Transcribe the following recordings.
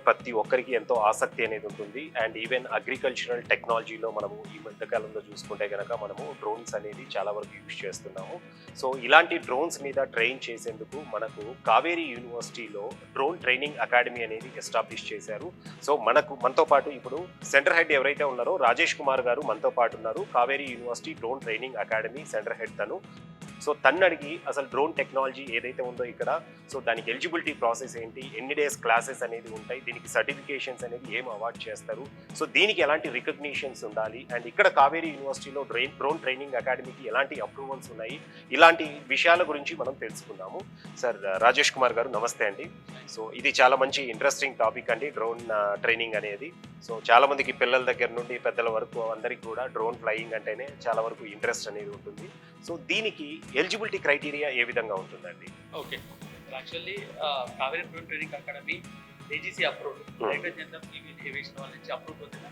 ప్రతి ఒక్కరికి ఎంతో ఆసక్తి అనేది ఉంటుంది. అండ్ ఈవెన్ అగ్రికల్చరల్ టెక్నాలజీలో మనము ఈ మధ్యకాలంలో చూసుకుంటే కనుక మనము డ్రోన్స్ అనేది చాలా వరకు యూజ్ చేస్తున్నాము. సో ఇలాంటి డ్రోన్స్ మీద ట్రైన్ చేసేందుకు మనకు కావేరీ యూనివర్సిటీలో డ్రోన్ ట్రైనింగ్ అకాడమీ అనేది ఎస్టాబ్లిష్ చేశారు. సో మనతో పాటు ఇప్పుడు సెంటర్ హెడ్ ఎవరైతే ఉన్నారో రాజేష్ కుమార్ గారు మనతో పాటు ఉన్నారు. Kaveri university drone training academy centre head తను. సో తను అడిగి అసలు డ్రోన్ టెక్నాలజీ ఏదైతే ఉందో ఇక్కడ, సో దానికి ఎలిజిబిలిటీ ప్రాసెస్ ఏంటి, ఎన్ని డేస్ క్లాసెస్ అనేది ఉంటాయి, దీనికి సర్టిఫికేషన్స్ అనేది ఏం అవార్డ్ చేస్తారు, సో దీనికి ఎలాంటి రికగ్నిషన్స్ ఉండాలి, అండ్ ఇక్కడ కావేరీ యూనివర్సిటీలో డ్రోన్ ట్రైనింగ్ అకాడమీకి ఎలాంటి అప్రూవల్స్ ఉన్నాయి, ఇలాంటి విషయాల గురించి మనం తెలుసుకుందాము. సార్ రాజేష్ కుమార్ గారు నమస్తే అండి. సో ఇది చాలా మంచి ఇంట్రెస్టింగ్ టాపిక్ అండి డ్రోన్ ట్రైనింగ్ అనేది. సో చాలా మందికి పిల్లల దగ్గర నుండి పెద్దల వరకు అందరికి కూడా డ్రోన్ ఫ్లయింగ్ అంటేనే చాలా వరకు ఇంట్రెస్ట్ అనేది ఉంటుంది. సో దీనికి ఎలిజిబిలిటీ క్రైటీరియా ఏ విధంగా ఉంటుందండి? Okay, actually Kaveri drone training academy AGC approved, latest general civil aviation వాళ్ళ నుంచి అప్రూవ్ పొందిన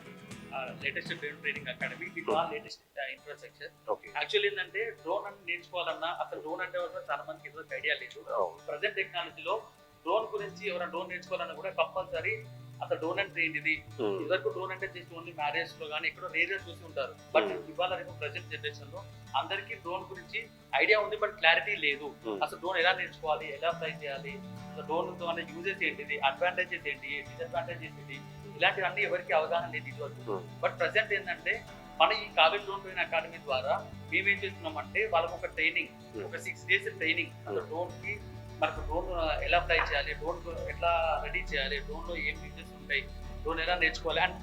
latest drone training academy. With all latest infrastructure. Actually ఏంటంటే డ్రోన్ అని నేర్చుకోవాలన్నా అసలు డ్రోన్ అంటే చాలా మందికి ఇదివరకు ఐడియా లేదు. ప్రజెంట్ టెక్నాలజీలో డ్రోన్ గురించి ఎవరైనా డ్రోన్ నేర్చుకోవాలన్నా కూడా కంపల్సరీ అసలు డ్రోన్ అంటే ఏంటిది, ఇదివరకు డ్రోన్ అంటే జస్ట్ ఓన్లీ మ్యారేజ్ లో కానీ ఎక్కడో రేడియో చూసి ఉంటారు. బట్ ఇవాళ రేపు ప్రజెంట్ జనరేషన్ లో అందరికీ డ్రోన్ గురించి ఐడియా ఉంది, బట్ క్లారిటీ లేదు. అసలు డ్రోన్ ఎలా నేర్చుకోవాలి, ఎలా ఫ్లై చేయాలి, అసలు డ్రోన్ అనే యూజెస్ ఏంటిది, అడ్వాంటేజెస్ ఏంటి, డిసడ్వాంటేజెస్ ఏంటి, ఇలాంటివన్నీ ఎవరికి అవగాహన లేదు ఇదివరకు. బట్ ప్రజెంట్ ఏంటంటే మన ఈ కావేరీ డ్రోన్ ట్రైనింగ్ అకాడమీ ద్వారా మేమేం చేస్తున్నాం అంటే వాళ్ళకు ఒక ట్రైనింగ్, ఒక 6 days ట్రైనింగ్, డ్రోన్ కి మనకు డ్రోన్ ఎలా ఫ్లై చేయాలి, డ్రోన్ ఎట్లా రెడీ చేయాలి, డ్రోన్ లో ఏం ఫీచర్స్ ఉంటాయి, డ్రోన్ ఎలా నేర్చుకోవాలి, అండ్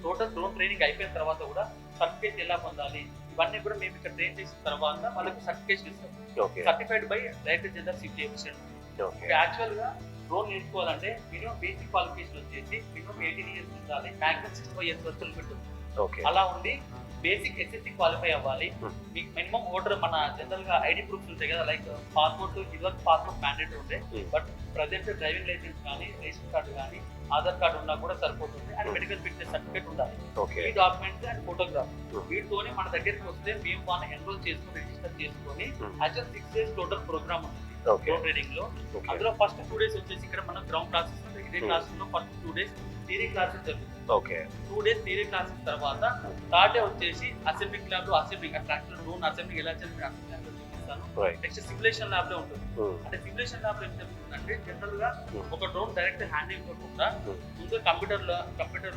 టోటల్ డ్రోన్ ట్రైనింగ్ అయిపోయిన తర్వాత కూడా సర్టిఫికేట్ ఎలా పొందాలి, ఇవన్నీ కూడా మేము ఇక్కడ ట్రైన్ చేసిన తర్వాత వాళ్ళకి సర్టిఫికేషన్ ఇస్తాం. Certified by director general civil aviation. Actual గా డ్రోన్ నేర్చుకోవాలంటే మినిమం బేసిక్ క్వాలిఫికేషన్ వచ్చేసి మినిమం 18 years ఉండాలి, మాక్సిమం 65 years వరకు లిమిట్ ఉంది. అలా ఉండి బేసిక్ ఎస్ఎస్సి క్వాలిఫై అవ్వాలి. మీకు మినిమం ఓటర్ మన జనరల్ గా ఐడి ప్రూఫ్స్ ఉంటాయి కదా, లైక్ పాస్పోర్ట్, ఇదివరకు పాస్పోర్ట్ మ్యాండేటరీ ఉంటాయి. బట్ ప్రజెంట్ డ్రైవింగ్ లైసెన్స్ కానీ, రేషన్ కార్డు కానీ, ఆధార్ కార్డు ఉన్నా కూడా సరిపోతుంది. అండ్ మెడికల్ ఫిట్నెస్ సర్టిఫికేట్ ఉండాలి. ఈ డాక్యుమెంట్స్ అండ్ ఫోటోగ్రాఫ్ వీటితోనే మన దగ్గరికి వస్తే మేము వాళ్ళని ఎన్రోల్ చేసుకుని రిజిస్టర్ చేసుకొని యాక్చువల్ 6 days టోటల్ ప్రోగ్రామ్ ఉంది డ్రోన్ ట్రైనింగ్ లో. అందులో ఫస్ట్ 2 days వచ్చేసి ఇక్కడ మనం గ్రౌండ్ క్లాసెస్ ఉంటాయి. ఇదే క్లాస్ లో ఫస్ట్ 2 days థియరీ క్లాసెస్ జరుగుతుంది. 2 days థియరీ క్లాసెస్ తర్వాత థర్డ్ డే వచ్చేసి అసెంబ్లింగ్ ల్యాబ్ లో అసెంబ్లింగ్ డ్రోన్ అసెంబ్లింగ్ ఎలా చేయాలి అసెంబ్లీ ల్యాబ్ లో చూపిస్తాను. నెక్స్ట్ సిమ్యులేషన్ ల్యాబ్ లో ఉంటుంది. అంటే సిమ్యులేషన్ ల్యాబ్ లో ఏం జరుగుతుందంటే జనరల్ గా ఒక డ్రోన్ డైరెక్ట్ హ్యాండ్ ఇవ్వకుండా ముందు కంప్యూటర్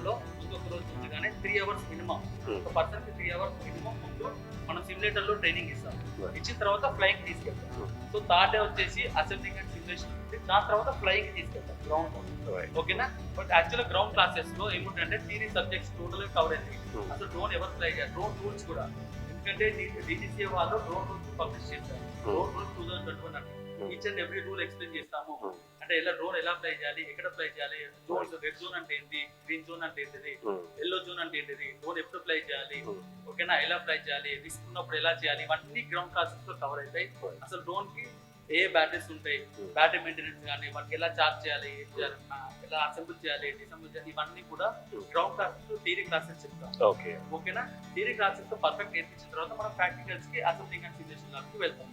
లో ముందు ఒక రోజు ఉంది కానీ 3 hours మినిమం, ఒక పర్సన్ కి 3 hours మినిమం ముందు మనం సిమ్యులేటర్ లో ట్రైనింగ్ ఇస్తాం. ఇచ్చిన తర్వాత ఫ్లైయింగ్ తీసుకెళ్తాం. సో థర్డ్ డే వచ్చేసి అసెంబ్లింగ్ అండ్ సిమ్యులేషన్ ఉంటుంది. దాని తర్వాత ఫ్లైయింగ్ తీసుకెళ్తాం గ్రౌండ్. ఓకేనా? బట్ యాక్చువల్ గ్రౌండ్ క్లాసెస్ లో ఏముంటుందంటే థియరీ సబ్జెక్ట్స్ టోటల్ కవర్ అయింది. అసలు డ్రోన్ ఎవరు ఫ్లై చేయాలి, డ్రోన్ రూల్స్ కూడా, ఎందుకంటే డిజిసిఏ వాళ్ళు డ్రోన్ రూల్స్ పబ్లిష్ చేస్తారు. డ్రోన్ రూల్స్ 2021 అంటే each and every rule explain చేస్తాము. అంటే ఎలా డ్రోన్ ఎలా ఫ్లై చేయాలి, ఎక్కడ ఫ్లై చేయాలి, జోన్స్, రెడ్ జోన్ అంటే ఏంటి, గ్రీన్ జోన్ అంటే ఏంటిది, ఎల్లో జోన్ అంటే ఏంటిది, డ్రోన్ ఎప్పుడు ఫ్లై చేయాలి, ఓకేనా, ఎలా ఫ్లై చేయాలి, రిస్క్ ఉన్నప్పుడు ఎలా చేయాలి, ఇవన్నీ గ్రౌండ్ క్లాసెస్ లో కవర్ అవుతాయి. అసలు డ్రోన్ కి ఏ బ్యాటరీస్ ఉంటాయి, బ్యాటరీ మెయింటెనెన్స్ కానీ, వాటికి ఎలా చార్జ్ చేయాలి, ఎలా అసెంబుల్ చేయాలి, డిసెంబుల్ చేయాలి, ఇవన్నీ కూడా గ్రౌండ్ క్లాసెస్ థియరీ క్లాసెస్ చెప్తాం. ఓకేనా? థియరీ క్లాసెస్ తో పర్ఫెక్ట్ నేర్పించిన తర్వాత మనం ప్రాక్టికల్స్ కి అసెంబ్లింగ్ అండ్ సిమ్యులేషన్ ల్యాబ్కి వెళ్తాం.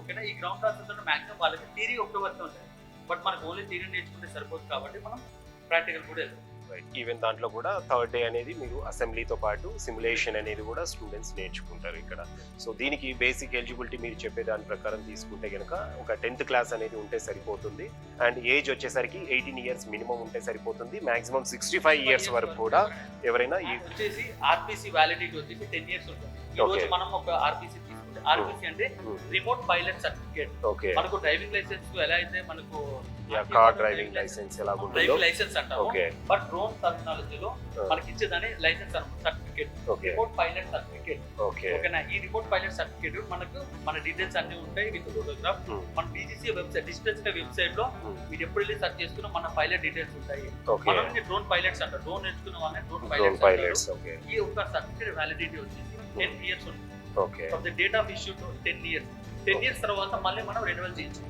ఓకేనా? ఈ గ్రౌండ్ క్లాసెస్ లో మాక్సిమం వాళ్ళకి థియరీ ఒక్క వరకు ఉంటాయి. బట్ మనకు ఓన్లీ థియరీ నేర్చుకుంటే సరిపోదు కాబట్టి మనం ప్రాక్టికల్ కూడా వెళ్తాం. ఈవెన్ దాంట్లో కూడా థర్డ్ డే అనేది మీరు అసెంబ్లీతో పాటు సిమ్యులేషన్ అనేది కూడా స్టూడెంట్స్ నేర్చుకుంటారు ఇక్కడ. సో దీనికి బేసిక్ ఎలిజిబిలిటీ మీరు చెప్పే దాని ప్రకారం తీసుకుంటే కనుక ఒక 10th క్లాస్ అనేది ఉంటే సరిపోతుంది. అండ్ ఏజ్ వచ్చేసరికి 18 years మినిమం ఉంటే సరిపోతుంది. మాక్సిమం 65 years వరకు కూడా ఎవరైనా వచ్చేసి ఆర్పిసి వ్యాలిడిటీ వచ్చేసి 10 years ఉంటుంది. ఈ రోజు మనం ఒక ఆర్పిసి తీసుకుంటే, ఆర్పిసి అంటే రిమోట్ పైలట్ సర్టిఫికేట్. మనకు డ్రైవింగ్ లైసెన్స్ ఎలా అయితే మనకు కార్ డ్రైవింగ్ లైసెన్స్ ఎలా ఉంటుందో డ్రైవింగ్ లైసెన్స్ అంటాము. బట్ డ్రోన్ టెక్నాలజీలో మనకి ఇచ్చేదాన్ని licence certificate, remote pilot certificate. ఓకేనా? ఈ రిమోట్ పైలట్ సర్టిఫికేట్ మనకు మన డీటెయిల్స్ అన్ని ఉంటాయి విత్ ఫోటోగ్రాఫ్. మన డిజిసి వెబ్సైట్, డిజిటల్ వెబ్సైట్ లో మీరు ఎప్పుడు వెళ్ళి సెర్చ్ చేసుకున్నా మన పైలట్ డీటెయిల్స్ ఉంటాయి. మనం డ్రోన్ పైలట్స్ అంటారు, డ్రోన్ నేర్చుకున్న వాళ్ళని డ్రోన్ పైలట్స్. ఈ ఒక సర్టిఫికేట్ వ్యాలిడిటీ వచ్చేసి 10 years ఉంటుంది. From the date of issue to 10 years. 10 years తర్వాత మళ్ళీ మనం రెన్యువల్ చేయొచ్చు.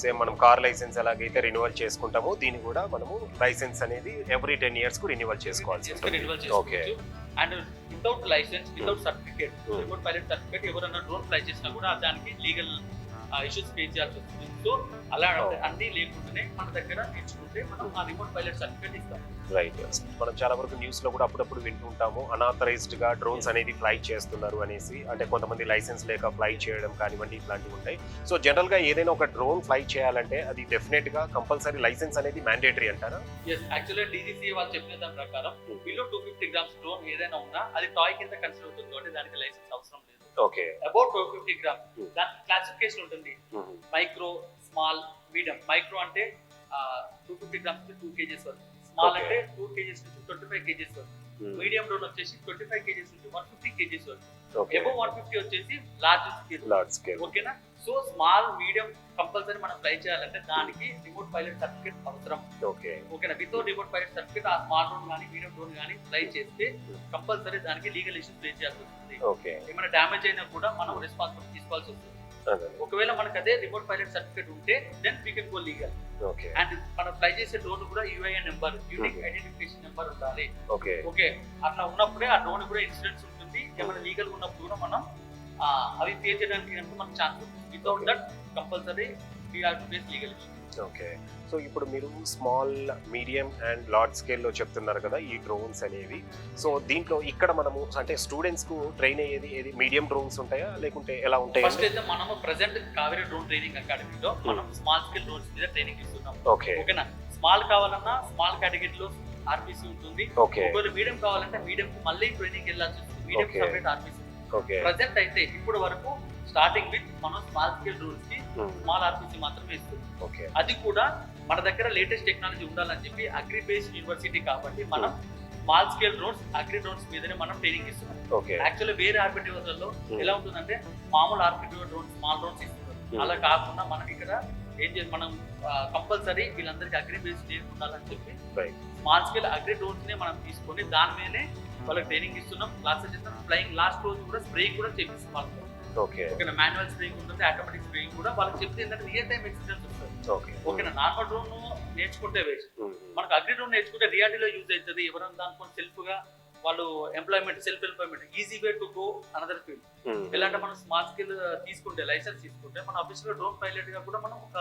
సేమ్ మనం కార్ లైసెన్స్ ఎలాగైతే రెన్యువల్ చేసుకుంటామో దీన్ని కూడా మనము లైసెన్స్ అనేది ఎవ్రీ 10 years కు రెన్యువల్ చేసుకోవాల్సి ఉంటుంది. And without licence, without certificate, remote pilot certificate ఎవరైనా డ్రోన్ ఫ్లై చేసినా కూడా దానికి లీగల్ ఇష్యూస్ ఫేస్ చేయాల్సి వస్తుంది. సో అలా అన్ని లేకుండానే మన దగ్గర నేర్చుకుంటే మనం ఆ రిమోట్ పైలట్ సర్టిఫికేట్ ఇస్తాం. రైట్. మనం చాలా వరకు న్యూస్ లో కూడా అప్పుడప్పుడు వింటుంటాము అనాథరైజ్డ్ గా డ్రోన్స్ అనేది ఫ్లై చేస్తున్నారు అనేసి. అంటే కొంతమంది లైసెన్స్ లేక ఫ్లై చేయడం కానివ్వండి ఇట్లాంటివి ఉంటాయి. సో జనరల్ గా ఏదైనా ఒక డ్రోన్ ఫ్లై చేయాలంటే అది డెఫినెట్ గా కంపల్సరీ లైసెన్స్ అనేది మ్యాండేటరీ అంటారా? యాక్చువల్గా DGCA వాళ్ళు చెప్పిన దాని ప్రకారం బిలో 250 గ్రామ్స్ డ్రోన్ ఏదైనా ఉన్నా అది టాయ్ కింద కన్సిడర్ అవుతుంది కాబట్టి దానికి లైసెన్స్ అవసరం లేదు. ఓకే. అబౌట్ 250 గ్రామ్స్ దానికి క్లాసిఫికేషన్ ఉంటుంది. Micro, small, medium. మైక్రో అంటే 250 గ్రామ్స్ 2 kgs వరకు, స్మాల్ అంటే 2 kgs నుంచి 25 kgs వరకు, మీడియం డ్రోన్ వచ్చేసి 25 kgs నుంచి 150 kgs వరకు, అబౌవ్ 150 వచ్చేసి లార్జ్ స్కేల్. ఓకేనా? సో స్మాల్, మీడియం కంపల్సరీ మనం ఫ్లై చేయాలంటే దానికి రిమోట్ పైలట్ సర్టిఫికేట్ అవసరం. ఓకేనా? వితౌట్ రిమోట్ పైలట్ సర్టిఫికేట్ ఆ స్మాల్ డ్రోన్ కానీ మీడియం డ్రోన్ కానీ ఫ్లై చేస్తే కంపల్సరీ దానికి లీగల్ ఇష్యూస్ ఫేస్ చేయాల్సి వస్తుంది. ఏమైనా డ్యామేజ్ అయినా కూడా మనం రెస్పాన్సిబిలిటీ తీసుకోవాల్సి వస్తుంది. ఒకవేళ మనకు అదే రిమోట్ పైలట్ సర్టిఫికేట్ ఉంటే then we can go legal. And మనం ఫ్లై చేసే డ్రోన్ కూడా UIN number, unique identification number ఉండాలి. ఓకే, అట్లా ఉన్నప్పుడే ఆ డ్రోన్ కూడా ఇన్సూరెన్స్ ఉంటుంది. ఏమైనా లీగల్ ఉన్నప్పుడు కూడా మనం అవి పే చేయడానికి మనకు ఛాన్స్ ఉంటుంది. Without that compulsory we have to face legal issue. Okay. So ఇప్పుడు మీరు స్మాల్, మీడియం అండ్ లార్జ్ స్కేల్లో చెప్తున్నారు కదా ఈ డ్రోన్స్ అనేవి. సో దీంట్లో ఇక్కడ మనము అంటే స్టూడెంట్స్ కు ట్రైన్ అయ్యేది ఏది మీడియం డ్రోన్స్ ఉంటాయా లేకుంటే ఎలా ఉంటాయి? ఫస్ట్ అయితే మనము ప్రెసెంట్ కావేరీ డ్రోన్ ట్రైనింగ్ అకాడమీలో మనం స్మాల్ స్కేల్ డ్రోన్స్ మీద ట్రైనింగ్ ఇస్తున్నాం. ఓకేనా? స్మాల్ కావాలన్నా స్మాల్ కేటగిరీలో RPC ఉంటుంది. ఒకవేళ మీడియం కావాలంటే మీడియం కు మళ్ళీ ట్రైనింగ్ వెళ్ళాల్సి ఉంటుంది. Medium separate RPC. ప్రెసెంట్ అయితే ఇప్పుడు వరకు స్టార్టింగ్ విత్ మనం స్మాల్ స్కేల్ డ్రోన్స్ కి స్మాల్ RPC మాత్రమే ఇస్తుంది. అది కూడా మన దగ్గర లేటెస్ట్ టెక్నాలజీ ఉండాలని చెప్పి అగ్రి బేస్డ్ యూనివర్సిటీ కాబట్టి మనం small scale drones, agri drones మీదనే మనం ట్రైనింగ్ ఇస్తున్నాం. యాక్చువల్లీ వేరే ఆర్పిటిఓస్లలో ఎలా ఉంటుందంటే మామూలు ఆర్పిటిఓ డ్రోన్స్, స్మాల్ డ్రోన్స్ ఇస్తున్నారు. అలా కాకుండా మనం ఇక్కడ ఏం చేసి మనం కంపల్సరీ వీళ్ళందరికీ అగ్రి బేస్డ్ ఉండాలని చెప్పి స్మాల్ స్కేల్ అగ్రి డ్రోన్స్ నే మనం తీసుకొని దాని మీదనే వాళ్ళకి ట్రైనింగ్ ఇస్తున్నాం, క్లాసెస్ ఇస్తున్నాం. ఫ్లయింగ్ లాస్ట్ రోజు కూడా స్ప్రేయింగ్ కూడా చేపిస్తాం వాళ్ళకి. ఓకేనా? మాన్యువల్ స్ప్రేయింగ్ ఉంటుంది, ఆటోమేటిక్ స్ప్రేయింగ్ కూడా వాళ్ళకి చెప్తే ఏంటంటే రియల్ టైం ఎక్స్పీరియన్స్ వస్తుంది. ఓకేనా? నార్మల్ డ్రోన్ నేర్చుకుంటే వేస్ట్, మనకు అగ్రి డ్రోన్ నేర్చుకుంటే రియాలిటీలో యూజ్ అవుతుంది. ఎవరైనా దానికొని సెల్ఫ్ గా వాళ్ళు employment, self employment, easy way to go another field. ఎలాంటి మనం స్మాల్ స్కేల్ తీసుకుంటే, లైసెన్స్ తీసుకుంటే మన ఆఫీస్ లో డ్రోన్ పైలట్ గా కూడా మనం ఒక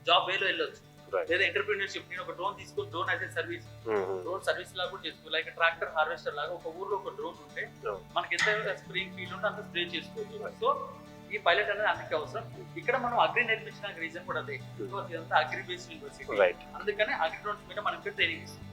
జాబ్ వేలో వెళ్ళొచ్చు. లేదా ఎంటర్ప్రీనర్షిప్, నేను ఒక డ్రోన్ తీసుకుని drone as a service, drone service లాగా కూడా చేసుకోవచ్చు. లైక్ ట్రాక్టర్ హార్వెస్టర్ లాగా ఒక ఊర్లో ఒక డ్రోన్ ఉంటే మనకి ఎంత స్ప్రేయింగ్ ఫీల్డ్ ఉంటే అంత స్ప్రే చేసుకోవచ్చు. సో ఈ పైలట్ అనేది అందరికీ అవసరం. ఇక్కడ మనం అగ్రి నేర్పించడానికి రీజన్ కూడా అదే, ఇదంతా అగ్రి బేస్డ్ యూనివర్సిటీ. అందుకనే అగ్రి డ్రోన్స్ మీద మనం ట్రైనింగ్ ఇస్తాం.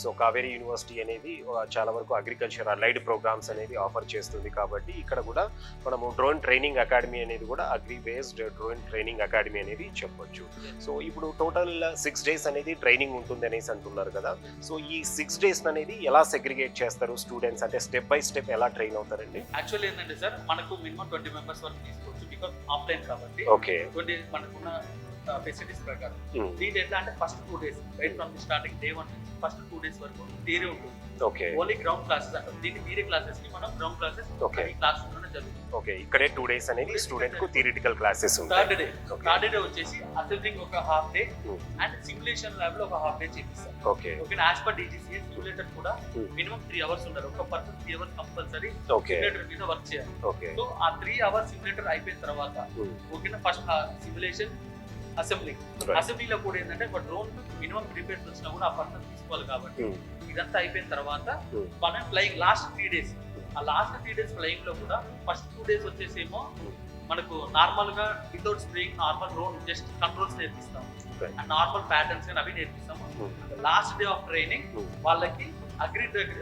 సో కావేరీ యూనివర్సిటీ అనేది చాలా వరకు అగ్రికల్చర్ అలైడ్ ప్రోగ్రామ్స్ అనేది ఆఫర్ చేస్తుంది కాబట్టి ఇక్కడ కూడా మనము డ్రోన్ ట్రైనింగ్ అకాడమీ అనేది కూడా agri based drone training academy అనేది చెప్పొచ్చు. సో ఇప్పుడు టోటల్ 6 days అనేది ట్రైనింగ్ ఉంటుంది అనేసి అంటున్నారు కదా. సో ఈ 6 days అనేది ఎలా సెగ్రిగేట్ చేస్తారు స్టూడెంట్స్, అంటే స్టెప్ బై స్టెప్ ఎలా ట్రైన్ అవుతారండి? యాక్చువల్లీ ఏంటంటే సార్ మనకు మినిమం 20 మెంబర్స్ వరకు తీసుకోవచ్చు, బికాస్ ఆఫ్లైన్ కాబట్టి. ఓకే. 20 మనకున్న ఫెసిలిటీస్ ప్రకారం దీంట్లో ఎట్లా అంటే first 2 days right from the starting day 1 నుంచి ఫస్ట్ 2 days వరకు థియరీ ఉంటుంది. ఓన్లీ గ్రౌండ్ క్లాసెస్ అంటారు దీన్ని. థియరీ క్లాసెస్ ని మనం గ్రౌండ్ క్లాసెస్ ఈ క్లాస్ రూమ్ లో జరుగుతుంది. ఇక్కడే 2 days అనేది స్టూడెంట్ కు థియరిటికల్ క్లాసెస్ ఉంటాయి. థర్డ్ డే వచ్చేసి అసెంబ్లింగ్ ఒక half day and simulation lab లో ఒక హాఫ్ డే చేపిస్తారు. Okay. As per DGCA simulator కూడా మినిమం 3 hours ఉండాలి. ఒక పర్సన్ 3 hours కంపల్సరీ సిమ్యులేటర్ మీద వర్క్ చేయాలి. సో ఆ 3 hours సిమ్యులేటర్ అయిపోయిన తర్వాత ఓకేనా, ఫస్ట్ సిమ్యులేషన్, అసెంబ్లీలో కూడా ఏంటంటే ఒక డ్రోన్ మినిమం రిపేర్స్ వచ్చినా కూడా ఆ పర్సన్ తీసుకోవాలి కాబట్టి ఇదంతా అయిపోయిన తర్వాత మనం ఫ్లయింగ్ లాస్ట్ 3 days, ఆ లాస్ట్ 3 days ఫ్లయింగ్ లో కూడా ఫస్ట్ 2 days వచ్చేసేమో మనకు నార్మల్ గా without spraying normal drone just controls నేర్పిస్తాం అండ్ నార్మల్ ప్యాటర్న్స్ కానీ అవి నేర్పిస్తాము. లాస్ట్ డే ఆఫ్ ట్రైనింగ్ వాళ్ళకి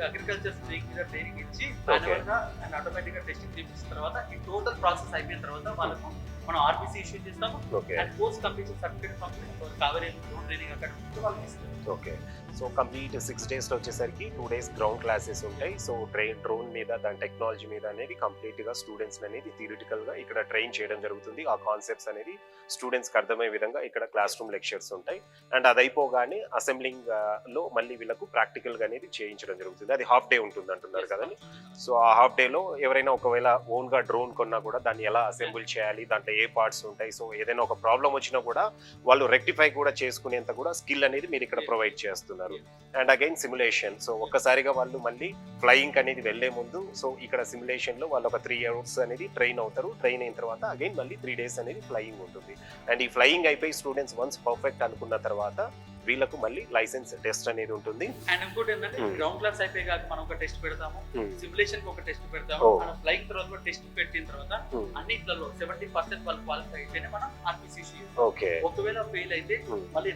అగ్రికల్చర్ స్ప్రేయింగ్ మీద ట్రైనింగ్ ఇచ్చి మాన్యువల్ గా అండ్ ఆటోమేటిక్ గా టెస్టింగ్ చేసిన తర్వాత ఈ టోటల్ ప్రాసెస్ అయిపోయిన తర్వాత వాళ్ళకు మనం RPC ఇష్యూ చేస్తాము అండ్ పోస్ట్ కంప్లీషన్ సర్టిఫికేట్ పంపిణీ కావేరీ డ్రోన్ ట్రైనింగ్ అకాడమీ వాళ్ళకి ఇస్తాం. ఓకే. సో కంప్లీట్ 6 days లో వచ్చేసరికి 2 days గ్రౌండ్ క్లాసెస్ ఉంటాయి. సో డ్రోన్ మీద దాని టెక్నాలజీ మీద అనేది కంప్లీట్ గా స్టూడెంట్స్ అనేది థియరిటికల్ గా ఇక్కడ ట్రైన్ చేయడం జరుగుతుంది. ఆ కాన్సెప్ట్స్ అనేది స్టూడెంట్స్ కి అర్థమయ్యే విధంగా ఇక్కడ క్లాస్ రూమ్ లెక్చర్స్ ఉంటాయి. అండ్ అది అయిపోగానే అసెంబ్లింగ్ లో మళ్ళీ వీళ్ళకు ప్రాక్టికల్ గా అనేది చేయించడం జరుగుతుంది. అది హాఫ్ డే ఉంటుంది అంటున్నారు కదండి. సో ఆ హాఫ్ డే లో ఎవరైనా ఒకవేళ ఓన్ గా డ్రోన్ కొన్నా కూడా దాన్ని ఎలా అసెంబుల్ చేయాలి, దాంట్లో దాంట్లో ఏ పార్ట్స్ ఉంటాయి, సో ఏదైనా ఒక ప్రాబ్లం వచ్చినా కూడా వాళ్ళు రెక్టిఫై కూడా చేసుకునేంత కూడా స్కిల్ అనేది మీరు ఇక్కడ ప్రొవైడ్ చేస్తున్నారు. అండ్ అగైన్ సిమ్యులేషన్, సో ఒక్కసారిగా వాళ్ళు మళ్ళీ ఫ్లయింగ్ అనేది వెళ్లే ముందు సో ఇక్కడ సిమ్యులేషన్ లో వాళ్ళు ఒక 3 hours అనేది ట్రైన్ అవుతారు. ట్రైన్ అయిన తర్వాత అగైన్ మళ్ళీ 3 days అనేది ఫ్లయింగ్ ఉంటుంది. అండ్ ఈ ఫ్లయింగ్ అయిపోయి స్టూడెంట్స్ వన్స్ పర్ఫెక్ట్ అనుకున్న తర్వాత వీళ్ళకు మళ్ళీ లైసెన్స్ టెస్ట్ అనేది ఉంటుంది. అండ్ ఇంకోటి ఏంటంటే గ్రౌండ్ క్లాస్ అయిపోయాక మనం ఒక టెస్ట్ పెడతాము, సిమ్యులేషన్ కి ఒక టెస్ట్ పెడతాము, Oh. మనం ఫ్లయింగ్ తర్వాత టెస్ట్ పెట్టిన తర్వాత అన్నిట్లలో 70% వాళ్ళు క్వాలిఫై అయితేనే మనం ఆర్పిసిసి. ఓకే, ఒకవేళ ఫెయిల్ అయితే మళ్ళీ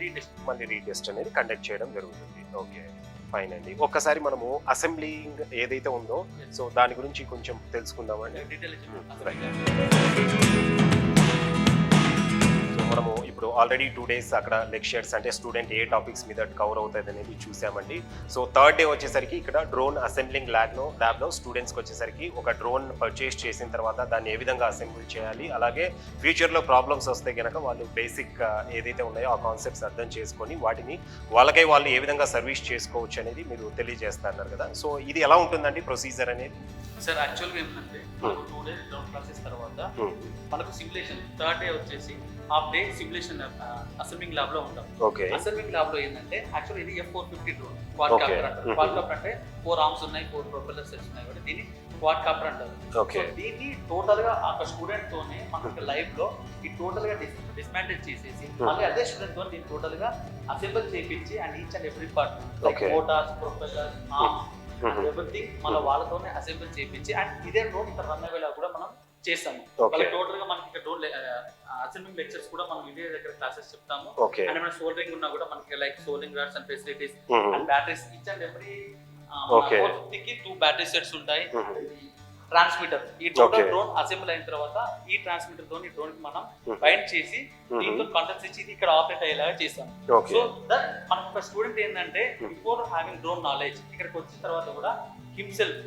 రీటెస్ట్ అనేది కండక్ట్ చేయడం జరుగుతుంది. ఓకే, ఫైన్ అండి. ఒక్కసారి మనము అసెంబ్లింగ్ ఏదైతే ఉందో సో దాని గురించి కొంచెం తెలుసుకుందామండి. డీటెయిల్ సో మనము ఇప్పుడు ఆల్రెడీ 2 days అక్కడ లెక్చర్స్ అంటే స్టూడెంట్ ఏ టాపిక్స్ మీద కవర్ అవుతుంది అనేది చూసామండి. సో 3rd day వచ్చేసరికి ఇక్కడ డ్రోన్ అసెంబ్లింగ్ ల్యాబ్లో స్టూడెంట్స్కి వచ్చేసరికి ఒక డ్రోన్ పర్చేస్ చేసిన తర్వాత దాన్ని ఏ విధంగా అసెంబుల్ చేయాలి, అలాగే ఫ్యూచర్లో ప్రాబ్లమ్స్ వస్తే కనుక వాళ్ళు బేసిక్ ఏదైతే ఉన్నాయో ఆ కాన్సెప్ట్స్ అర్థం చేసుకొని వాటిని వాళ్ళకై వాళ్ళు ఏ విధంగా సర్వీస్ చేసుకోవచ్చు అనేది మీరు తెలియజేస్తున్నారు కదా. సో ఇది ఎలా ఉంటుందండి ప్రొసీజర్ అనేది? సార్ యాక్చువల్గా ఏంటంటే 2 days గ్రౌండ్ క్లాసెస్ తర్వాత మనకు సిమ్యులేషన్ 3rd day వచ్చేసి half day simulation assembling lab లో ఉంటాం. ఓకే, అసెంబ్లింగ్ ల్యాబ్ లో ఏంటంటే యాక్చువల్ ఇది F450 డ్రోన్ క్వాడ్కాప్టర్ అంటారు. క్వాడ్కాప్టర్ అంటే 4 arms ఉన్నాయి, 4 ప్రొపెల్లర్ సెట్స్ ఉన్నాయి కాబట్టి దీన్ని క్వాడ్కాప్టర్ అంటారు. సో దీన్ని టోటల్ గా ఒక స్టూడెంట్ తోనే మనకి లైవ్ లో ఈ టోటల్ గా డిస్మాంటిల్ చేసేసి మళ్ళీ అదే స్టూడెంట్ తో దీన్ని టోటల్ గా అసెంబుల్ చేయించి and each and every part like Motors, propellers, arms everything మన వాళ్ళతోనే అసెంబుల్ చేయించి అండ్ ఇదే డ్రోన్ ఇక్కడ రన్ అయ్యేలా కూడా మనం చేస్తాము. వాళ్ళకి టోటల్ గా మనకి ఇక్కడ డ్రోన్ అసెంబ్లింగ్ లెక్చర్స్ కూడా మనం ఇదే దగ్గర క్లాసెస్ చెప్తాము. అండ్ మన సోల్డరింగ్ ఉన్నా కూడా మనకి like soldering rods and facilities and batteries each and every 450కి 2 బ్యాటరీ సెట్స్ ఉంటాయి. ట్రాన్స్మిటర్ ఈ టోటల్ డ్రోన్ అసెంబుల్ అయిన తర్వాత ఈ ట్రాన్స్మిటర్ తో ఈ డ్రోన్ కి మనం బైండ్ చేసి దీంతో కంట్రోల్స్ ఇచ్చి ఇది ఇక్కడ ఆపరేట్ అయ్యేలాగా చేస్తాం. సో దట్ మనకు ఒక స్టూడెంట్ ఏంటంటే బిఫోర్ హ్యావింగ్ డ్రోన్ నాలెడ్జ్ ఇక్కడికి వచ్చిన తర్వాత కూడా హిమ్సెల్ఫ్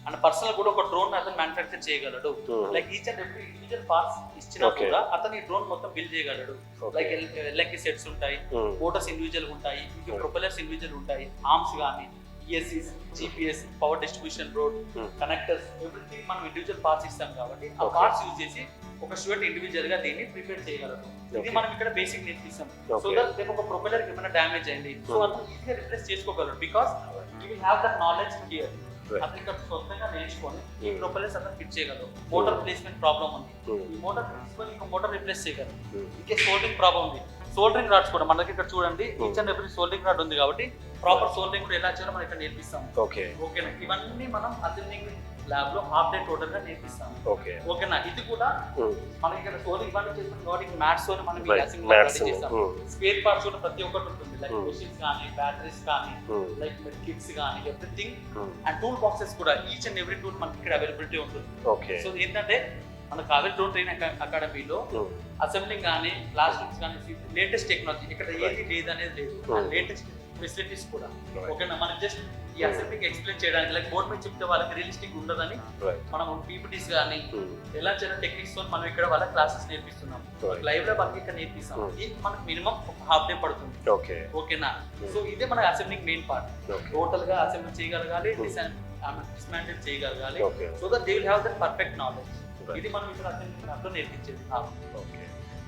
అండ్ పర్సనల్ కూడా ఒక డ్రోన్ అతను మ్యానుఫ్యాక్చర్ చేయగలడు. Like each and every individual parts ఇచ్చినా కూడా అతను ఈ డ్రోన్ మొత్తం బిల్డ్ చేయగలడు. లైక్ ఎల్ఎంకి సెట్స్ ఉంటాయి, మోటార్స్ ఇండివిజువల్ ఉంటాయి, ఇంకా ప్రొపెల్లర్స్ ఇండివిజువల్ ఉంటాయి, ఆర్మ్స్ కానీ ESCs, GPS, power distribution road, connectors everything మనం ఇండివిజువల్ పార్ట్స్ ఇస్తాం కాబట్టి ఆ పార్ట్స్ యూజ్ చేసి ఒక స్టూడెంట్ ఇండివిజువల్ గా దీన్ని ప్రిపేర్ చేయగలరు. ఇది మనం ఇక్కడ బేసిక్ నేర్పిస్తాం. సో దట్ రేపు ఒక ప్రొపెల్లర్ కి ఏమైనా డ్యామేజ్ అయింది సో అతను ఈజీగా రిప్లేస్ చేసుకోగలరు because you will have that knowledge here. అతను ఇక్కడ సొంతంగా నేర్చుకొని ఈ ప్రొపెల్లర్స్ అతను ఫిట్ చేయగలరు. మోటార్ ప్లేస్మెంట్ ప్రాబ్లం ఉంది, ఈ మోటార్ తీసుకొని ఇంకో మోటార్ రిప్లేస్ చేయగలరు. ఇంకే సోల్డరింగ్ ప్రాబ్లం ఉంది, సోల్డరింగ్ రాడ్స్ కూడా మనకి ఇక్కడ చూడండి each and every soldering rod ఉంది కాబట్టి ప్రాపర్ సోల్డరింగ్ కూడా ఎలా చేయాలో మనం ఇక్కడ నేర్పిస్తాం. ఓకేనా, ఇవన్నీ మనం అసెంబ్లింగ్ ల్యాబ్ లో హాఫ్ డే టోటల్ గా నేర్పిస్తాం. ఓకేనా, ఇది కూడా మనకి ఇక్కడ సోల్డరింగ్ ఇవన్నీ చేస్తాం కాబట్టి మ్యాట్స్ తో మనం ఈ అసెంబ్లింగ్ చేస్తాం. స్పేర్ పార్ట్స్ కూడా ప్రతి ఒక్కటి ఉంటుంది, లైక్ మెషిన్స్ కానీ బ్యాటరీస్ కానీ లైక్ కిట్స్ కానీ ఎవ్రీథింగ్ అండ్ టూల్ బాక్సెస్ కూడా ఈచ్ అండ్ ఎవ్రీ టూల్ మనకి ఇక్కడ అవైలబిలిటీ ఉంటుంది. సో ఏంటంటే మన కావేరీ డ్రోన్ ట్రైనింగ్ అకాడమీలో అసెంబ్లింగ్ కానీ క్లాస్ రూమ్స్ కానీ లేటెస్ట్ టెక్నాలజీ ఇక్కడ ఏది లేదు అనేది లేదు, లేటెస్ట్ ఫెసిలిటీస్ కూడా. ఓకేనా, మనం జస్ట్ ఈ అసెంబ్లింగ్ ఎక్స్ప్లెయిన్ చేయడానికి లైక్ బోర్డ్ మీద చెప్తే వాళ్ళకి రియలిస్టిక్ ఉండదని మనం పీపీటీస్ కానీ ఎలా చేయాలి టెక్నిక్స్ తో మనం ఇక్కడ వాళ్ళ క్లాసెస్ నేర్పిస్తున్నాం. లైవ్ లో వాళ్ళకి ఇక్కడ నేర్పిస్తాం. ఇది మనకు మినిమం ఒక హాఫ్ డే పడుతుంది. ఓకేనా, సో ఇదే మన అసెంబ్లింగ్ మెయిన్ పార్ట్. టోటల్ గా అసెంబ్లీ చేయగలగాలి, డిస్మాంటిల్ చేయగలగాలి, so that they will have that perfect knowledge. ఇది మనం ఇక్కడ అసెంబ్లింగ్ నేర్పించేది.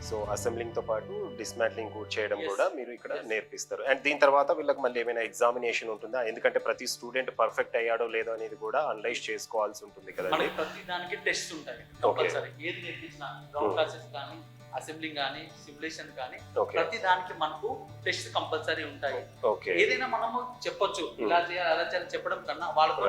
సో అసెంబ్లింగ్ తో పాటు డిస్మాంట్లింగ్ చేయడం కూడా మీరు ఇక్కడ నేర్పిస్తారు. అండ్ దీని తర్వాత వీళ్ళకి మళ్ళీ ఏమైనా ఎగ్జామినేషన్ ఉంటుందా? ఎందుకంటే ప్రతి స్టూడెంట్ పర్ఫెక్ట్ అయ్యాడో లేదో అనేది కూడా అనలైజ్ చేసుకోవాల్సి ఉంటుంది కదా. ప్రతి దానికి టెస్ట్ ఉంటాయి కంపల్సరీ. ఏది నేర్పించినా గ్రౌండ్ క్లాసెస్ కానీ అసెంబ్లింగ్ కానీ సిమ్యులేషన్ కానీ ప్రతి దానికి మనకు టెస్ట్ కంపల్సరీ ఉంటాయి. ఏదైనా మనము చెప్పొచ్చు ఇలా చేయాలి అలా చేయాలి చెప్పడం కన్నా వాళ్ళతో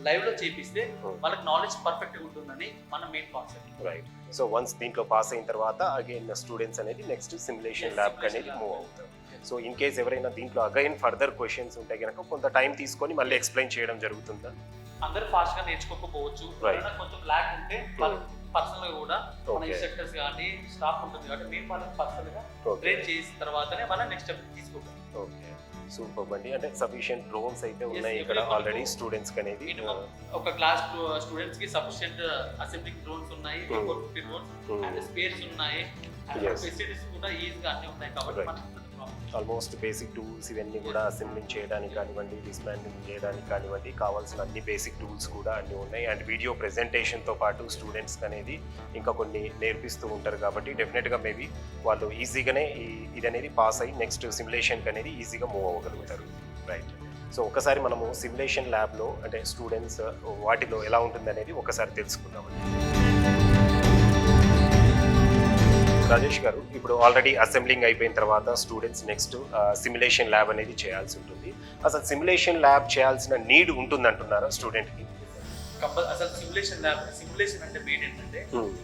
లైవ్ లో చేపిస్తే వాళ్ళకి నాలెడ్జ్ పర్ఫెక్ట్ ఉంటుందని మన main concept. Right, so once దీంట్లో పాస్ అయిన తర్వాత అగైన్ స్టూడెంట్స్ అనేది నెక్స్ట్ సిమ్యులేషన్ ల్యాబ్ అనేది మూవ్ అవుతారు. సో ఇన్ కేస్ ఎవరైనా దీంట్లో అగైన్ ఫర్దర్ క్వశ్చన్స్ ఉంటే కనుక కొంత టైం తీసుకొని మళ్ళీ ఎక్స్ప్లెయిన్ చేయడం జరుగుతుందా? అందరూ ఫాస్ట్ గా నేర్చుకోకపోవచ్చు, కొంచెం ల్యాగ్ ఉంటే పర్సనల్ గా కూడా మన ఇన్స్ట్రక్టర్స్ కానీ స్టాఫ్ ఉంటుంది కాబట్టి మేము వాళ్ళకి పర్సనల్ గా ట్రైన్ చేసిన తర్వాతనే మనం నెక్స్ట్ స్టెప్ తీసుకుంటాం. ఓకే, సూపర్ అండి. అంటే సఫిషియెంట్ డ్రోన్స్ అయితే ఉన్నాయి ఇక్కడ ఆల్రెడీ స్టూడెంట్స్ కి అనేది. ఒక క్లాస్ స్టూడెంట్స్ కి సఫిషియెంట్ అసెంబ్లింగ్ డ్రోన్స్ ఉన్నాయి, 450 డ్రోన్స్ అండ్ స్పేర్స్ ఉన్నాయి, ఫెసిలిటీస్ కూడా ఈజీగా అన్ని ఉన్నాయి కాబట్టి మనకి ఆల్మోస్ట్ బేసిక్ టూల్స్ ఇవన్నీ కూడా అసెంబ్లింగ్ చేయడానికి కానివ్వండి, డిస్మాండ్లింగ్ చేయడానికి కానివ్వండి, కావాల్సిన అన్ని బేసిక్ టూల్స్ కూడా అన్నీ ఉన్నాయి. అండ్ వీడియో ప్రెజెంటేషన్తో పాటు స్టూడెంట్స్కి అనేది ఇంకా కొన్ని నేర్పిస్తూ ఉంటారు కాబట్టి డెఫినెట్గా మేబీ వాళ్ళు ఈజీగానే ఇది అనేది పాస్ అయ్యి నెక్స్ట్ సిమ్యులేషన్కి అనేది ఈజీగా మూవ్ అవ్వగలుగుతారు. రైట్. సో ఒకసారి మనము సిమ్యులేషన్ ల్యాబ్లో అంటే స్టూడెంట్స్ వాటిలో ఎలా ఉంటుంది అనేది ఒకసారి తెలుసుకుందామండి. రాజేష్ గారు, ఇప్పుడు ఆల్రెడీ అసెంబ్లింగ్ అయిపోయిన తర్వాత స్టూడెంట్స్ నెక్స్ట్ సిమ్యులేషన్ ల్యాబ్ అనేది చేయాల్సి ఉంటుంది. అసలు సిమ్యులేషన్ ల్యాబ్ చేయాల్సిన నీడ్ ఉంటుంది అంటున్నారా స్టూడెంట్కి? అసలు సిమ్యులేషన్ అంటే మెయిన్ ఏంటంటే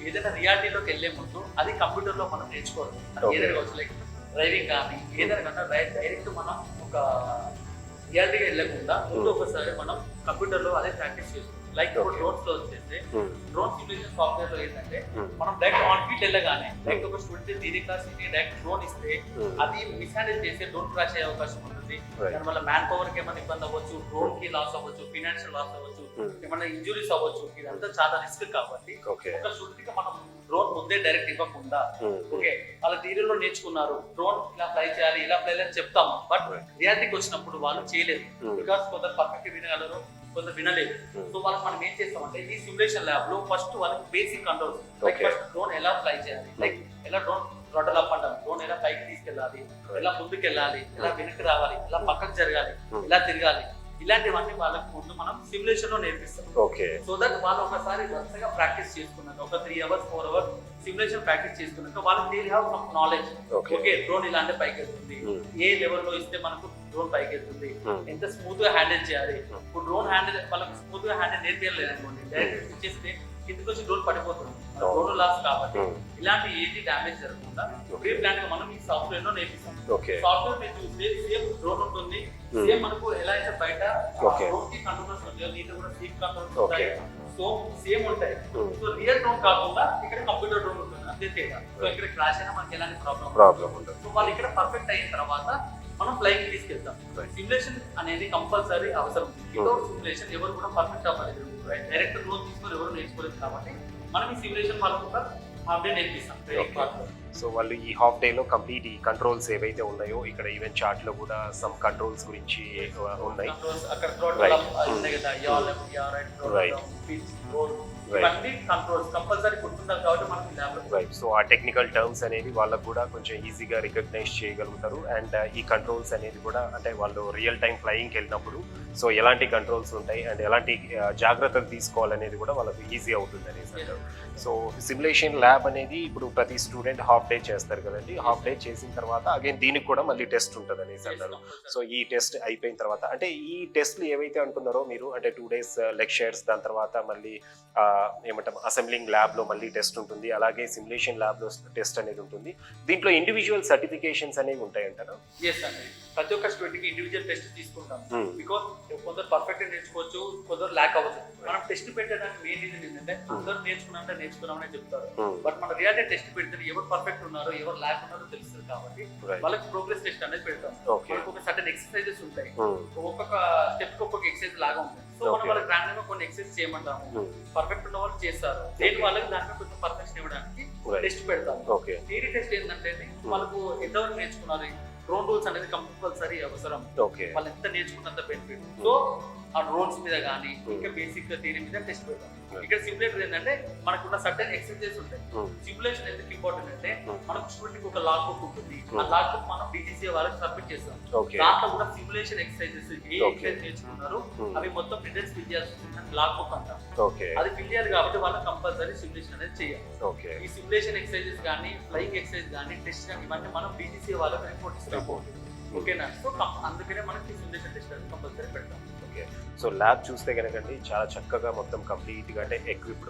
ఏదైనా రియాలిటీలోకి వెళ్లే ముందు అది కంప్యూటర్ లో మనం నేర్చుకోవాలి. ఏదైనా కావచ్చు, లైక్ డ్రైవింగ్ కానీ ఏదైనా కన్నా డైరెక్ట్ మనం ఒక రియాలిటీగా వెళ్ళకుండా ముందు ఒకసారి మనం కంప్యూటర్ లో అదే ప్రాక్టీస్ చేసుకోవాలి. లైక్ ఇప్పుడు డ్రోన్స్ లో వచ్చేస్తే డ్రోన్ సిమ్యులేషన్ సాఫ్ట్వేర్ లో ఏంటంటే మనం డైరెక్ట్ ఆన్ ఫీల్డ్ వెళ్ళగానే డైరెక్ట్ ఒక student theory class direct drone ఇస్తే అది మిస్హ్యాండిల్ చేస్తే డ్రోన్ క్రాష్ అయ్యే అవకాశం ఉంటుంది. దానివల్ల మ్యాన్ పవర్ కి ఏమైనా ఇబ్బంది అవ్వచ్చు, డ్రోన్ కి లాస్ అవ్వచ్చు, ఫైనాన్షియల్ లాస్ అవ్వచ్చు, ఏమైనా ఇంజురీస్ అవ్వచ్చు. ఇదంతా చాలా రిస్క్ కాబట్టి ఒక స్టూడెంట్ కి మనం డ్రోన్ ముందే డైరెక్ట్ ఇవ్వకుండా ఓకే వాళ్ళ థియరీలో నేర్చుకున్నారు, డ్రోన్ ఇలా ఫ్లై చేయాలి ఇలా ఫ్లై అని చెప్తాము, బట్ రియాలిటీకి వచ్చినప్పుడు వాళ్ళు చేయలేదు. బికాస్ కొందరు పర్ఫెక్ట్ వినగలరు, కొందరు వినలేదు. సో వాళ్ళకి మనం ఏం చేస్తామంటే ఈ సిమ్యులేషన్ ల్యాబ్ లో ఫస్ట్ వాళ్ళకి basic controls, like first drone ఎలా ఫ్లై చేయాలి, లైక్ ఎలా డ్రోన్ రొటల్ అప్ అంటాం, డ్రోన్ ఎలా పైకి తీసుకెళ్ళాలి, ఎలా ముందుకు వెళ్ళాలి, ఎలా వెనక్కి రావాలి, ఎలా పక్కకు జరగాలి, ఎలా తిరగాలి, ఇలాంటివన్నీ వాళ్ళకి ముందు మనం సిమ్యులేషన్ లో నేర్పిస్తాం. సో దట్ వాళ్ళు ఒకసారి వరుసగా ప్రాక్టీస్ చేసుకున్నాక ఒక 3 hours 4 hours సిమ్యులేషన్ ప్రాక్టీస్ చేసుకున్నాక వాళ్ళకి they have some knowledge. Okay drone ఇలాంటి పైకి వెళ్తుంది, ఏ లెవెల్ లో ఇస్తే మనకు డ్రోన్ పైకి వెళ్తుంది, ఎంత స్మూత్ గా హ్యాండిల్ చేయాలి. ఇప్పుడు డ్రోన్ హ్యాండిల్ వాళ్ళకి స్మూత్ గా హ్యాండిల్ నేర్పించలేదు అనుకోండి, డైరెక్ట్ ఇచ్చేస్తే కిందకి వచ్చి డ్రోన్ పడిపోతుంది, డ్రోన్ లాస్. కాబట్టి ఇలాంటి ఏది డ్యామేజ్ జరగకుండా ప్రీ ప్లాన్ గా మనం ఈ సాఫ్ట్వేర్ లో నేర్పిస్తాం. సాఫ్ట్వేర్ మీరు చూస్తే సేమ్ డ్రోన్ ఉంటుంది, సేమ్ మనకు ఎలా అయితే బయట డ్రోన్ కి కంట్రోల్స్ ఉంటాయో దీంట్లో కూడా సేమ్ కంట్రోల్స్ ఉంటాయి, సో సేమ్ ఉంటాయి. సో రియల్ డ్రోన్ కాకుండా ఇక్కడ కంప్యూటర్ డ్రోన్ ఉంటుంది, అంతే తేడా. సో ఇక్కడ క్రాష్ అయినా మనకి ఎలాంటి ప్రాబ్లం ఉండదు. సో వాళ్ళు ఇక్కడ పర్ఫెక్ట్ అయిన తర్వాత మనం ఫ్లైంగ్ తీసుకెళ్తాం. సిమ్యులేషన్ అనేది కంపల్సరీ అవసరం. వితౌట్ సిమ్యులేషన్ ఎవరు కూడా పర్ఫెక్ట్ అవ్వలేదు. డైరెక్ట్ డ్రోన్ తీసుకొని ఎవరు నేర్చుకోలేదు కాబట్టి మనం ఈ సిమ్యులేషన్ వాళ్ళకు కూడా హాఫ్ డే నేర్పిస్తాం. సో వాళ్ళు ఈ హాఫ్ డేలో కంప్లీట్ ఈ కంట్రోల్స్ ఏవైతే ఉన్నాయో ఇక్కడ ఈవెన్ చార్ట్ లో కూడా సమ్ కంట్రోల్స్ గురించి ఉన్నాయి. అక్కడ ఇవన్నీ కంట్రోల్స్ కంపల్సరీ గుర్తుండాలి కాబట్టి మనకి ల్యాబ్లో. రైట్. సో ఆ టెక్నికల్ టర్మ్స్ అనేది వాళ్ళకు కూడా కొంచెం ఈజీగా రికగ్నైజ్ చేయగలుగుతారు. అండ్ ఈ కంట్రోల్స్ అనేది కూడా అంటే వాళ్ళు రియల్ టైం ఫ్లయింగ్కి వెళ్ళినప్పుడు సో ఎలాంటి కంట్రోల్స్ ఉంటాయి అండ్ ఎలాంటి జాగ్రత్తలు తీసుకోవాలనేది కూడా వాళ్ళకు ఈజీ అవుతుంది అనేసి అంటారు. సో సిమ్యులేషన్ ల్యాబ్ అనేది ఇప్పుడు ప్రతి స్టూడెంట్ హాఫ్ డే చేస్తారు కదండి, హాఫ్ డే చేసిన తర్వాత అగైన్ దీనికి కూడా మళ్ళీ టెస్ట్ ఉంటుంది అనేసి అంటారు. సో ఈ టెస్ట్ అయిపోయిన తర్వాత అంటే ఈ టెస్ట్లు ఏవైతే అంటున్నారో మీరు అంటే 2 days లెక్చర్స్, దాని తర్వాత మళ్ళీ ఏమంటాం అసెంబ్లింగ్ ల్యాబ్ లో మళ్ళీ టెస్ట్ ఉంటుంది, అలాగే సిమ్యులేషన్ ల్యాబ్ లో టెస్ట్ అనేది ఉంటుంది. దీంట్లో ఇండివిజువల్ సర్టిఫికేషన్స్ అనేవి ఉంటాయంటారా? ఎస్ అండి, ప్రతి ఒక్క స్టూడెంట్ కి ఇండివిజువల్ టెస్ట్ తీసుకుంటాం. బికాస్ కొందరు పర్ఫెక్ట్ నేర్చుకోవచ్చు, కొందరు ల్యాక్ అవ్వచ్చు. మనం టెస్ట్ పెట్టడానికి మెయిన్ రీజన్ ఏంటంటే అందరూ నేర్చుకున్నామని చెప్తారు, బట్ మన రియాలిటీ టెస్ట్ పెడితే ఎవరు పర్ఫెక్ట్ ఉన్నారో ఎవరు ల్యాక్ ఉన్నారో తెలుస్తుంది. కాబట్టి వాళ్ళకి ప్రోగ్రెస్ టెస్ట్ అనేది పెడతాం. మనకు ఒక సర్టెన్ ఎక్సర్సైజెస్ ఉంటాయి, ఒక్కొక్క స్టెప్ కి ఒక్కొక్క ఎక్సర్సైజ్ లాగా ఉంటాయి. సో మనం వాళ్ళకి ర్యాండమ్ గా కొన్ని ఎక్సర్సైజ్ చేయమంటాము, పర్ఫెక్ట్ ఉన్న వాళ్ళు చేస్తారు. దేని వాళ్ళకి దాంట్లో కొంచెం పర్ఫెక్షన్ ఇవ్వడానికి టెస్ట్ పెడతాము. థియరీ టెస్ట్ ఏంటంటే వాళ్ళకు ఎంతవరకు నేర్చుకున్నారు, డ్రోన్ రూల్స్ అనేది కంపల్సరీ అవసరం, వాళ్ళు ఎంత నేర్చుకున్నంత బెనిఫిట్. సో ఆ డ్రోన్స్ మీద కానీ ఇంకా బేసిక్ థియరీ మీద టెస్ట్ పెడతాం. ఇక్కడ సిమ్యులేటర్ ఏంటంటే మనకున్న సర్టెన్ ఎక్సర్సైజెస్ ఉంటాయి. సిమ్యులేషన్ ఎందుకు ఇంపార్టెంట్ అంటే మనకు స్టూడెంట్ ఒక లాగ్ బుక్ ఉంటుంది, ఆ లాగ్ బుక్ మనం BGCA వాళ్ళకి సబ్మిట్ చేస్తాం. దాంట్లో కూడా సిమ్యులేషన్ ఎక్సర్సైజెస్ ఏ ఎక్సర్సైజ్ నేర్చుకున్నారు అవి మొత్తం డీటెయిల్స్ ఫిల్ చేయాల్సి లాగ్ బుక్ అంటాం. అది ఫిల్ చేయాలి కాబట్టి వాళ్ళకి కంపల్సరీ సిమ్యులేషన్ అనేది చేయాలి. ఈ సిమ్యులేషన్ ఎక్సర్సైజెస్ కానీ ఫ్లైయింగ్ ఎక్సర్సైజ్ కానీ టెస్ట్ కానీ ఇవన్నీ మనం BGCA వాళ్ళకి రిపోర్ట్ ఇస్తాం. ఓకేనా? సో అందుకనే మనకి సిమ్యులేషన్ టెస్ట్ అనేది కంపల్సరీ పెడతాం. సో ల్యాబ్ చూస్తే కనుకండి చాలా చక్కగా మొత్తం కంప్లీట్గా అంటే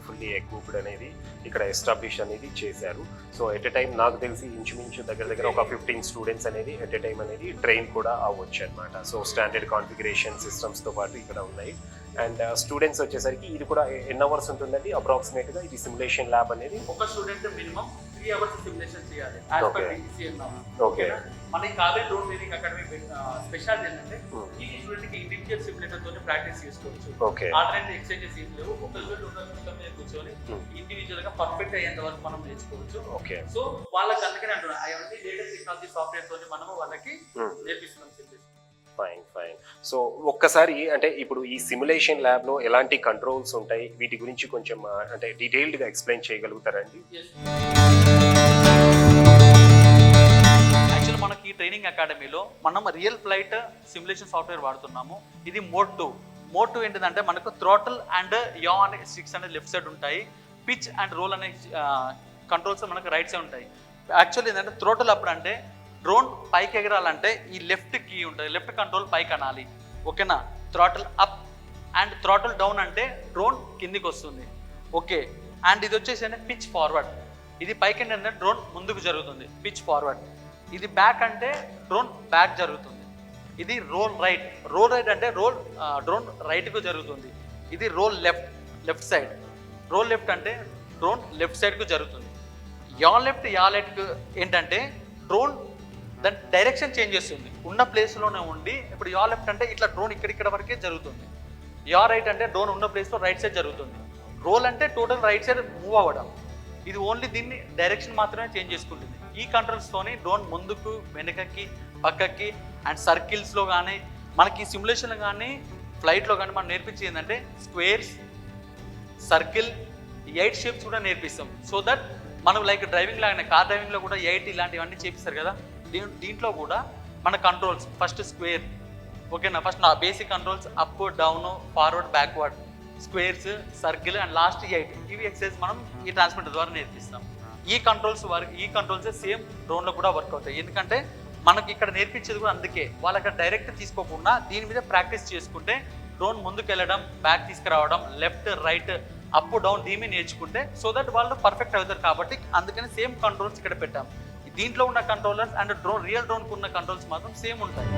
ఫుల్లీ ఎక్విప్డ్ అనేది ఇక్కడ ఎస్టాబ్లిష్ అనేది చేశారు. సో ఎట్ ఎ టైం నాకు తెలిసి ఇంచుమించు దగ్గర ఒక 15 స్టూడెంట్స్ అనేది ఎట్ ఎ టైం అనేది ట్రైన్ కూడా అవ్వచ్చు అనమాట. సో స్టాండర్డ్ కాన్ఫిగరేషన్ సిస్టమ్స్తో పాటు ఇక్కడ ఉన్నాయి. అండ్ స్టూడెంట్స్ వచ్చేసరికి ఇది కూడా ఎన్ని అవర్స్ ఉంటుందండి అప్రాక్సిమేట్గా ఇది సిమ్యులేషన్ ల్యాబ్ అనేది? ఒక స్టూడెంట్ మినిమం 3 hours సిమ్యులేషన్ చేయాలి. మన college drone training academy speciality ఏంటంటే ఈ స్టూడెంట్ కి ఇండివిజువల్ సిమ్యులేటర్ తోనే ప్రాక్టీస్ చేసుకోవచ్చు. ఆల్టర్నేటివ్ ఎక్సర్సైజెస్ ఏం లేవు. ఒక స్టూడెంట్ మీద కూర్చొని ఇండివిజువల్ గా పర్ఫెక్ట్ అయ్యేంత వరకు మనం నేర్చుకోవచ్చు. సో వాళ్ళకి అందుకనే అందుకని అంటున్నాను అవన్నీ లేటెస్ట్ టెక్నాలజీ సాఫ్ట్వేర్ తోని మనము వాళ్ళకి నేర్పిస్తున్నాం సిమ్యులేషన్. ఫైన్. సో ఒక్కసారి అంటే ఇప్పుడు ఈ సిమ్యులేషన్ ల్యాబ్ లో ఎలాంటి కంట్రోల్స్ ఉంటాయి, వీటి గురించి కొంచెం అంటే డీటెయిల్డ్ గా ఎక్స్ప్లెయిన్ చేయగలుగుతారండి? యాక్చువల్ మనకి ఈ ట్రైనింగ్ అకాడమీలో మనం రియల్ ఫ్లైట్ సిమ్యులేషన్ సాఫ్ట్వేర్ వాడుతున్నాము. ఇది మోడ్ 2. మోడ్ 2 ఏంటిదంటే మనకు థ్రోటల్ అండ్ యా అనే స్టిక్స్ అనేది లెఫ్ట్ సైడ్ ఉంటాయి, పిచ్ అండ్ రోల్ అనే కంట్రోల్స్ మనకు రైట్ సైడ్ ఉంటాయి. యాక్చువల్లీ ఏంటంటే థ్రోటల్ అప్పుడు అంటే డ్రోన్ పైకి ఎగరాలంటే ఈ లెఫ్ట్ కీ ఉంటుంది, లెఫ్ట్ కంట్రోల్ పైకి అనాలి, ఓకేనా. Throttle up and throttle down అంటే డ్రోన్ కిందికి వస్తుంది, ఓకే. అండ్ ఇది వచ్చేసి అంటే పిచ్ ఫార్వర్డ్, ఇది పైకి ఏంటంటే డ్రోన్ ముందుకు జరుగుతుంది, పిచ్ ఫార్వర్డ్. ఇది బ్యాక్ అంటే డ్రోన్ బ్యాక్ జరుగుతుంది. ఇది రోల్ రైట్, రోల్ రైట్ అంటే డ్రోన్ రైట్కు జరుగుతుంది. ఇది roll left side, roll left అంటే డ్రోన్ లెఫ్ట్ సైడ్కు జరుగుతుంది. యా లెఫ్ట్ ఏంటంటే డ్రోన్ దాని డైరెక్షన్ చేంజ్ చేస్తుంది, ఉన్న ప్లేస్లోనే ఉండి. ఇప్పుడు యా లెఫ్ట్ అంటే ఇట్లా డ్రోన్ ఇక్కడ వరకే జరుగుతుంది. యా రైట్ అంటే డ్రోన్ ఉన్న ప్లేస్లో రైట్ సైడ్ జరుగుతుంది. రోల్ అంటే టోటల్ రైట్ సైడ్ మూవ్ అవ్వడం. ఇది ఓన్లీ దీన్ని డైరెక్షన్ మాత్రమే చేంజ్ చేసుకుంటుంది. ఈ కంట్రోల్స్తోని డ్రోన్ ముందుకు, వెనుకకి, పక్కకి అండ్ సర్కిల్స్లో కానీ మనకి సిమ్యులేషన్లో కానీ ఫ్లైట్లో కానీ మనం నేర్పించేది ఏంటంటే స్క్వేర్స్, సర్కిల్, 8 షేప్స్ కూడా నేర్పిస్తాం. సో దట్ మనం లైక్ డ్రైవింగ్ లాగానే కార్ డ్రైవింగ్లో కూడా 8 ఇలాంటివన్నీ చేపిస్తారు కదా, దీంట్లో కూడా మన కంట్రోల్స్ ఫస్ట్ స్క్వేర్, ఓకేనా. ఫస్ట్ నా basic controls up, down, forward, backward, squares, circle and last 8 ఇవి ఎక్సర్సైజ్ మనం ఈ ట్రాన్స్మిటర్ ద్వారా నేర్పిస్తాం. ఈ కంట్రోల్స్ సేమ్ డ్రోన్లో కూడా వర్క్ అవుతాయి. ఎందుకంటే మనకి ఇక్కడ నేర్పించేది కూడా అందుకే, వాళ్ళకి డైరెక్ట్ తీసుకోకుండా దీని మీద ప్రాక్టీస్ చేసుకుంటే డ్రోన్ ముందుకు వెళ్ళడం, బ్యాక్ తీసుకురావడం, లెఫ్ట్, రైట్, అప్, డౌన్ దీని నేర్చుకుంటే సో దట్ వాళ్ళు పర్ఫెక్ట్ అవుతారు. కాబట్టి అందుకని సేమ్ కంట్రోల్స్ ఇక్కడ పెట్టాం. దీంట్లో ఉన్న కంట్రోలర్స్ అండ్ రియల్ డ్రోన్కు ఉన్న కంట్రోల్స్ మాత్రం సేమ్ ఉంటాయి.